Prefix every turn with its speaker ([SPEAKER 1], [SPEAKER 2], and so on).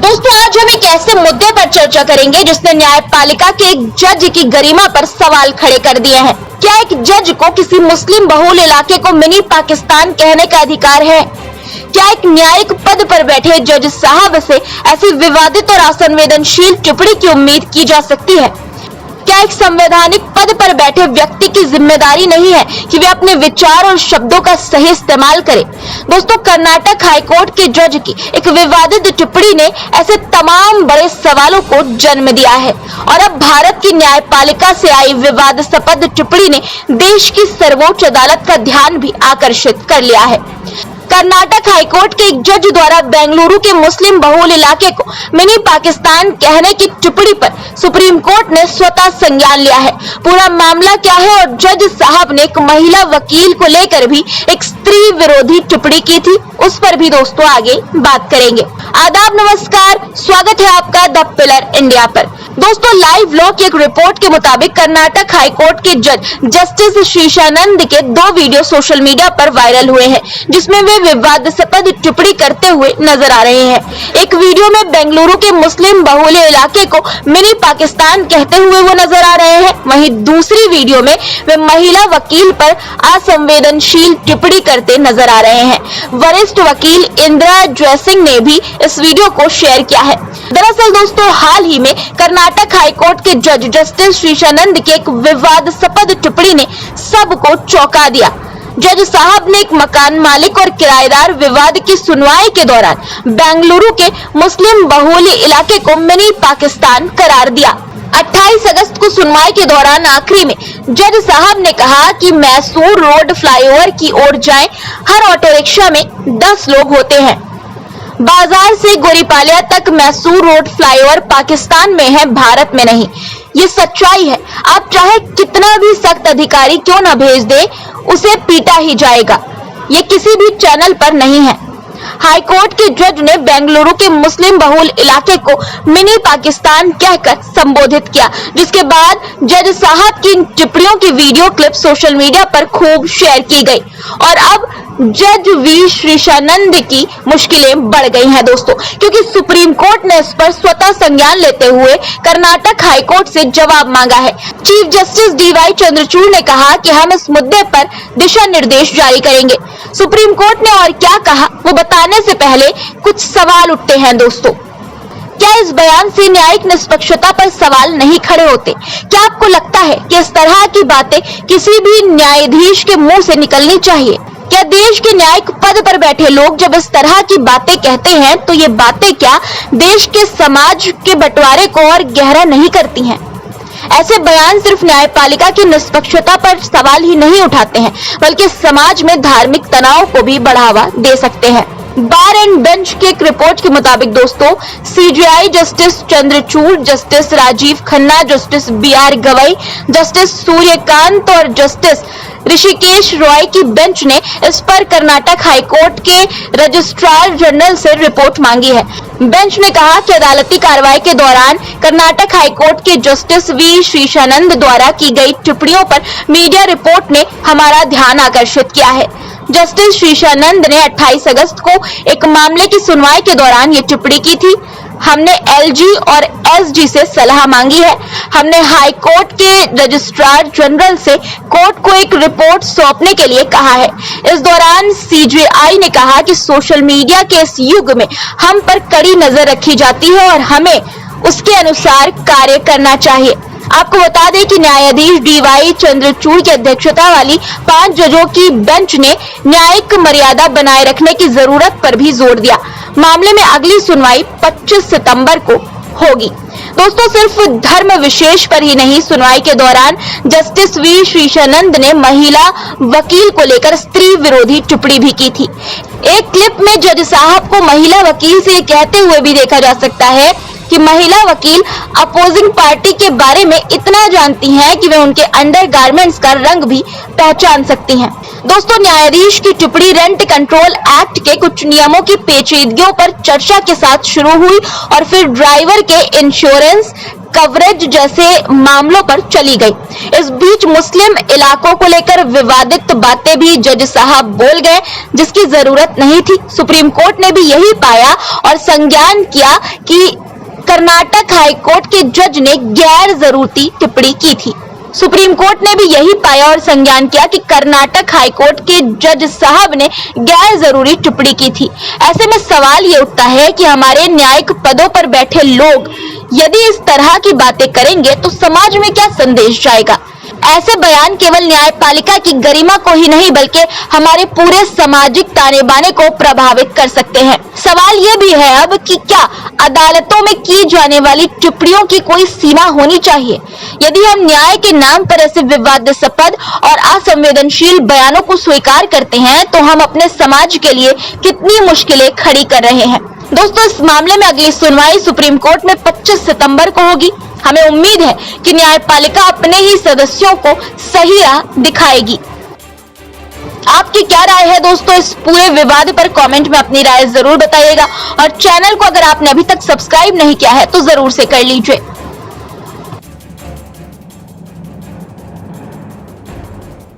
[SPEAKER 1] दोस्तों आज हम एक ऐसे मुद्दे पर चर्चा करेंगे जिसने न्यायपालिका के एक जज की गरिमा पर सवाल खड़े कर दिए हैं। क्या एक जज को किसी मुस्लिम बहुल इलाके को मिनी पाकिस्तान कहने का अधिकार है? क्या एक न्यायिक पद पर बैठे जज साहब से ऐसी विवादित और असंवेदनशील टिप्पणी की उम्मीद की जा सकती है? क्या एक संवैधानिक पद पर बैठे व्यक्ति की जिम्मेदारी नहीं है कि वे अपने विचार और शब्दों का सही इस्तेमाल करें? दोस्तों, कर्नाटक हाईकोर्ट के जज की एक विवादित टिप्पणी ने ऐसे तमाम बड़े सवालों को जन्म दिया है और अब भारत की न्यायपालिका से आई विवादास्पद टिप्पणी ने देश की सर्वोच्च अदालत का ध्यान भी आकर्षित कर लिया है। कर्नाटक हाईकोर्ट के एक जज द्वारा बेंगलुरु के मुस्लिम बहुल इलाके को मिनी पाकिस्तान कहने की टिप्पणी पर सुप्रीम कोर्ट ने स्वतः संज्ञान लिया है। पूरा मामला क्या है और जज साहब ने एक महिला वकील को लेकर भी एक स्त्री विरोधी टिप्पणी की थी, उस पर भी दोस्तों आगे बात करेंगे। आदाब, नमस्कार, स्वागत है आपका द पिलर इंडिया पर। दोस्तों, लाइव लॉ की एक रिपोर्ट के मुताबिक कर्नाटक हाईकोर्ट के जज जस्टिस शीशानंद के 2 वीडियो सोशल मीडिया पर वायरल हुए हैं जिसमें वे विवादास्पद टिप्पणी करते हुए नजर आ रहे हैं। एक वीडियो में बेंगलुरु के मुस्लिम बहुल इलाके को मिनी पाकिस्तान कहते हुए वो नजर आ रहे हैं, वहीं दूसरी वीडियो में वे महिला वकील पर असंवेदनशील टिप्पणी करते नजर आ रहे हैं। वरिष्ठ वकील इंदिरा जयसिंह ने भी इस वीडियो को शेयर किया है। दरअसल दोस्तों, हाल ही में कर्नाटक हाईकोर्ट के जज जस्टिस शीशानंद की एक विवादास्पद टिप्पणी ने सबको चौंका दिया। जज साहब ने एक मकान मालिक और किराएदार विवाद की सुनवाई के दौरान बेंगलुरु के मुस्लिम बहुल इलाके को मिनी पाकिस्तान करार दिया। 28 अगस्त को सुनवाई के दौरान आखिरी में जज साहब ने कहा कि मैसूर रोड फ्लाईओवर की ओर जाएं, हर ऑटो रिक्शा में 10 लोग होते हैं। बाजार से गोरीपालिया तक मैसूर रोड फ्लाईओवर पाकिस्तान में है, भारत में नहीं। ये सच्चाई है। आप चाहे कितना भी सख्त अधिकारी क्यों न भेज दे, उसे पीटा ही जाएगा। ये किसी भी चैनल पर नहीं है। हाईकोर्ट के जज ने बेंगलुरु के मुस्लिम बहुल इलाके को मिनी पाकिस्तान कहकर संबोधित किया, जिसके बाद जज साहब की इन टिप्पणियों की वीडियो क्लिप सोशल मीडिया पर खूब शेयर की गई और अब जज वी शीशानंद की मुश्किलें बढ़ गई हैं दोस्तों, क्योंकि सुप्रीम कोर्ट ने इस पर स्वतः संज्ञान लेते हुए कर्नाटक हाईकोर्ट से जवाब मांगा है। चीफ जस्टिस DY चंद्रचूड़ ने कहा कि हम इस मुद्दे पर दिशा निर्देश जारी करेंगे। सुप्रीम कोर्ट ने और क्या कहा वो बताने से पहले कुछ सवाल उठते हैं दोस्तों। क्या इस बयान से न्यायिक निष्पक्षता पर सवाल नहीं खड़े होते? क्या आपको लगता है कि इस तरह की बातें किसी भी न्यायाधीश के मुंह से निकलनी चाहिए? क्या देश के न्यायिक पद पर बैठे लोग जब इस तरह की बातें कहते हैं तो ये बातें क्या देश के समाज के बंटवारे को और गहरा नहीं करती हैं? ऐसे बयान सिर्फ न्यायपालिका की निष्पक्षता पर सवाल ही नहीं उठाते हैं, बल्कि समाज में धार्मिक तनाव को भी बढ़ावा दे सकते हैं। बार एंड बेंच की एक रिपोर्ट के मुताबिक दोस्तों, CJI justice Chandrachud, justice Rajiv Khanna, justice BR Gavai, justice Suryakant और जस्टिस ऋषिकेश रॉय की बेंच ने इस पर कर्नाटक हाईकोर्ट के रजिस्ट्रार जनरल से रिपोर्ट मांगी है। बेंच ने कहा कि अदालती कार्रवाई के दौरान कर्नाटक हाईकोर्ट के जस्टिस वी शीशानंद द्वारा की गई टिप्पणियों पर मीडिया रिपोर्ट ने हमारा ध्यान आकर्षित किया है। जस्टिस शीशानंद ने 28 अगस्त को एक मामले की सुनवाई के दौरान ये टिप्पणी की थी। हमने LG और SG से सलाह मांगी है। हमने हाई कोर्ट के रजिस्ट्रार जनरल से कोर्ट को एक रिपोर्ट सौंपने के लिए कहा है। इस दौरान CJI ने कहा कि सोशल मीडिया के इस युग में हम पर कड़ी नजर रखी जाती है और हमें उसके अनुसार कार्य करना चाहिए। आपको बता दें कि न्यायाधीश DY चंद्रचूड़ की अध्यक्षता वाली 5 जजों की बेंच ने न्यायिक मर्यादा बनाए रखने की जरूरत पर भी जोर दिया। मामले में अगली सुनवाई 25 सितंबर को होगी। दोस्तों, सिर्फ धर्म विशेष पर ही नहीं, सुनवाई के दौरान जस्टिस वी शीशानंद ने महिला वकील को लेकर स्त्री विरोधी टिप्पणी भी की थी। एक क्लिप में जज साहब को महिला वकील से कहते हुए भी देखा जा सकता है कि महिला वकील अपोजिंग पार्टी के बारे में इतना जानती हैं कि वे उनके अंडरगारमेंट्स का रंग भी पहचान सकती हैं। दोस्तों, न्यायाधीश की टिप्पणी रेंट कंट्रोल एक्ट के कुछ नियमों की पेचीदगियों पर चर्चा के साथ शुरू हुई और फिर ड्राइवर के इंश्योरेंस, कवरेज जैसे मामलों पर चली गई। इस बीच मुस्लिम इलाकों को लेकर विवादित बातें भी जज साहब बोल गए, जिसकी जरूरत नहीं थी। सुप्रीम कोर्ट ने भी यही पाया और संज्ञान किया कि कर्नाटक हाईकोर्ट के जज ने गैर जरूरती टिप्पणी की थी। सुप्रीम कोर्ट ने भी यही पाया और संज्ञान किया कि कर्नाटक हाईकोर्ट के जज साहब ने गैर जरूरी टिप्पणी की थी। ऐसे में सवाल ये उठता है कि हमारे न्यायिक पदों पर बैठे लोग यदि इस तरह की बातें करेंगे तो समाज में क्या संदेश जाएगा। ऐसे बयान केवल न्यायपालिका की गरिमा को ही नहीं बल्कि हमारे पूरे सामाजिक ताने बाने को प्रभावित कर सकते हैं। सवाल ये भी है अब कि क्या अदालतों में की जाने वाली टिप्पणियों की कोई सीमा होनी चाहिए। यदि हम न्याय के नाम पर ऐसे विवादास्पद और असंवेदनशील बयानों को स्वीकार करते हैं तो हम अपने समाज के लिए कितनी मुश्किलें खड़ी कर रहे हैं। दोस्तों, इस मामले में अगली सुनवाई सुप्रीम कोर्ट में 25 सितंबर को होगी। हमें उम्मीद है कि न्यायपालिका अपने ही सदस्यों को सही राह दिखाएगी। आपकी क्या राय है दोस्तों इस पूरे विवाद पर? कमेंट में अपनी राय जरूर बताइएगा और चैनल को अगर आपने अभी तक सब्सक्राइब नहीं किया है तो जरूर से कर लीजिए।